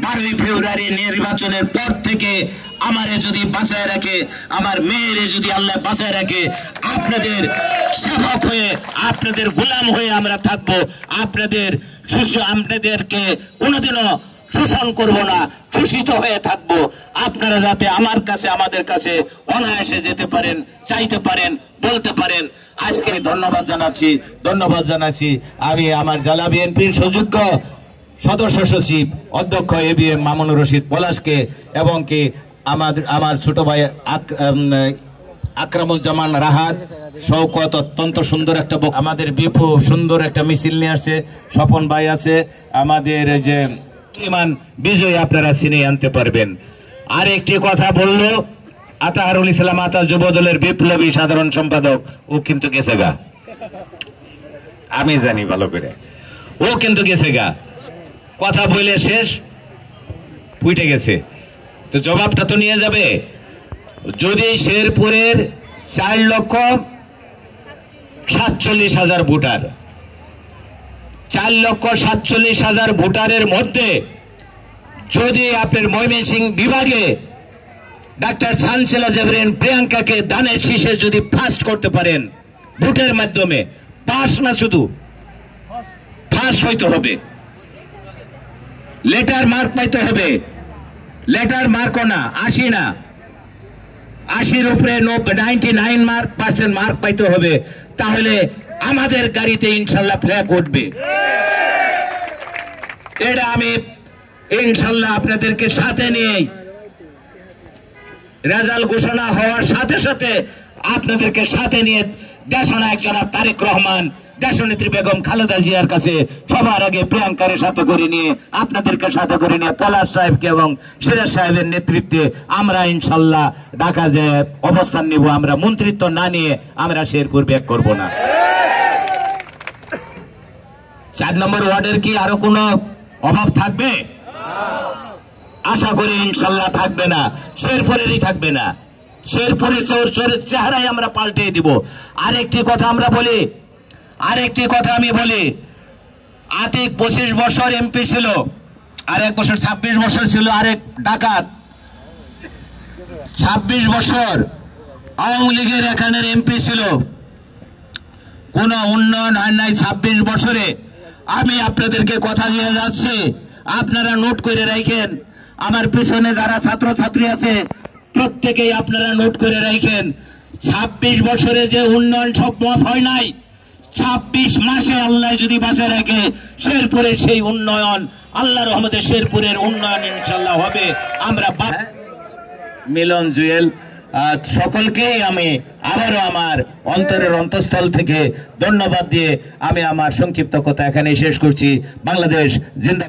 12ই ফেব্রুয়ারি নির্বাচনের পর থেকে আমারে যদি বাঁচায় রাখে, আমার মেয়েরে যদি আল্লাহ বাঁচায় রাখে, আপনাদের সেবক হয়ে, আপনাদের গোলাম হয়ে আমরা থাকবো। আপনাদেরকে কোনোদিনও শোষণ করব না, শোষিত হয়ে থাকবো। আপনারা যাতে আমার কাছে, আমাদের কাছে অনায়াসে যেতে পারেন, চাইতে পারেন, বলতে পারেন। আজকে ধন্যবাদ জানাচ্ছি আমি আমার জেলা বিএনপির সুযোগ্য সদস্য সচিব অধ্যক্ষ ABM মামুনুর রশিদ পলাশকে, এবং কি আমার ছোট ভাই আকরামুজ্জামান রাহাত শওকত, অত্যন্ত সুন্দর একটা আমাদের বিপু সুন্দর একটা মিছিল নিয়ে আসছে, স্বপন ভাই আছে, আমাদের যে ইমান বিজয় আপনারা চিনে আনতে পারবেন। আর একটি কথা বললো আতাহারুল ইসলাম আতা যুবদলের বিপ্লবী সাধারণ সম্পাদক, ও কিন্তু গেছে গা, আমি জানি ভালো করে, ও কিন্তু গেছে গা, কথা বলে শেষ পুইটে গেছে। তো জবাবটা তো নিয়ে যাবে। যদি শেরপুরের 4,47,000 ভোটার, 4,47,000 ভোটারের মধ্যে যদি আপনার ময়মনসিংহ বিভাগে ডাক্তার সানসিলা জাবরিন প্রিয়াঙ্কাকে দানের শীষে যদি ফার্স্ট করতে পারেন, ভোটের মাধ্যমে পাস না, শুধু ফার্স্ট হইতে হবে, লেটার মার্ক পাইতে হবে, লেটার মার্কও না, 80 না, 80-র উপরে 99% মার্ক পাইতে হবে, তাহলে আমাদের গাড়িতে ইনশাল্লাহ ফ্ল্যাগ উঠবে। এটা আমি ইনশাল্লাহ আপনাদেরকে সাথে নিয়ে, রেজাল্ট ঘোষণা হওয়ার সাথে সাথে আপনাদেরকে সাথে নিয়ে দেশনায়ক জনাব তারেক রহমান, দেশনেত্রী বেগম খালেদা জিয়ার কাছে সবার আগে প্রিয়াঙ্কারের সাথে করে নিয়ে, আপনাদেরকে সাথে করে নিয়ে পলাশ সাহেবকে এবং সিরাজ সাহেবের নেতৃত্বে আমরা ইনশাল্লাহ ঢাকা যে অবস্থান নিব, আমরা মন্ত্রিত্ব না নিয়ে আমরা শেরপুর ব্যাক করব না। 4 নম্বর ওয়ার্ডের কি আরো কোনো অভাব থাকবে? আশা করি ইনশাল্লাহ থাকবে না, শেরপুরেরই থাকবে না, শেরপুরের চেহারাই আমরা পাল্টে দিব। আরেকটি কথা আমি বলি, আতিক 25 বছর এমপি ছিল, আর 1 বছর 26 বছর ছিল আরেক ডাকাত, 26 বছর আওয়ামী লীগের এখানের এমপি ছিল, কোন উন্নয়ন হয় নাই 26 বছরে। আমি আপনাদেরকে কথা দিয়ে যাচ্ছি, আপনারা নোট করে রাখেন, আমার পিছনে যারা ছাত্রছাত্রী আছে প্রত্যেকেই আপনারা নোট করে রাখেন, 26 বছরে যে উন্নয়ন সম্ভব হয় নাই, 26 মাসে আল্লাহ যদি বাঁচায় রাখে শেরপুরের সেই উন্নয়ন, আল্লাহর রহমতে শেরপুরের উন্নয়ন ইনশাল্লাহ হবে। আমরা মিলন জুয়েল সকলকেই আমি আবারও আমার অন্তরের অন্তঃস্থল থেকে ধন্যবাদ দিয়ে আমি আমার সংক্ষিপ্ত কথা এখানে শেষ করছি। বাংলাদেশ জিন্দাবাদ।